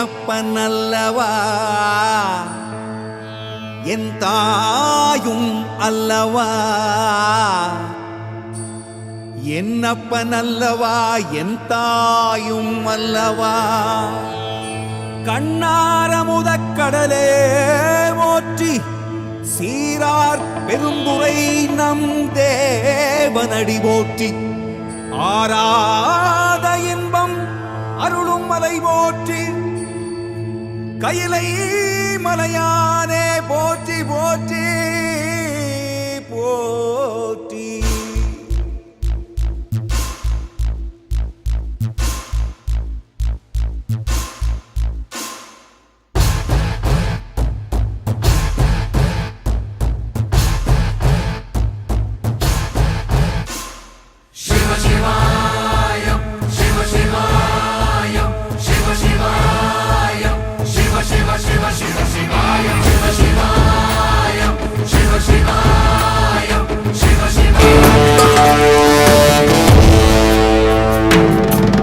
என்னப்பனல்லவா என் தாயும் அல்லவா என்னப்பனல்லவா என் தாயும் அல்லவா கண்ணாரமுதக் கடலே போற்றி சீரார் பெருந்துரை நம் தேவனடி போற்றி ஆராத இன்பம் அருளும் மலை போற்றி கையிலை மலையானே போற்றி போற்றி போற்றி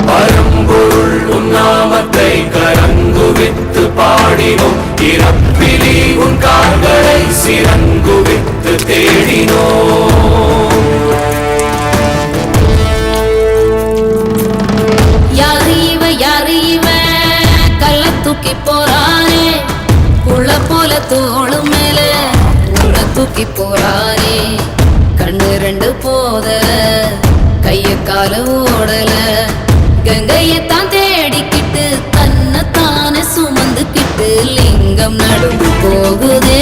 பரம்பொருள் உன்னாமத்தை கரங்குவித்து பாடினோம் இறப்பிலி உன் கால்களை சிறங்குவித்து தேடினோம் யாரு இவ கல்ல தூக்கி போறானே புள்ள போல தோளு மேல உள்ள தூக்கி போறானே கண்ணு ரெண்டு போத கைய கால ஓடல கங்கையத்தான் தேடிக்கிட்டு தன்னைத்தானே சுமந்துக்கிட்டு லிங்கம் நடுவு போகுதே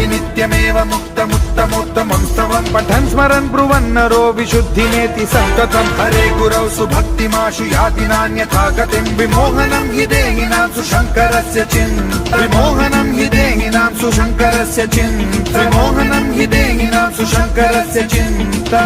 नित्यमेव मुक्तमुत्तमोत्तमं पठन् स्मरन् ब्रुवन्नरो विशुद्धिमेति सन्ततं हरे गुरौ सुभक्तिमाशु याति नान्यथा गतिं विमोहनं हि देहिनां सुशङ्करस्य चिन्ता विमोहनं हि देहिनां सुशङ्करस्य चिन्ता विमोहनं हि देहिनां सुशङ्करस्य चिन्ता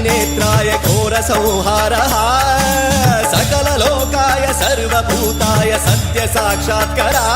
नेत्राय घोरसंहारः सकललोकाय सर्वभूताय सत्य साक्षात्करा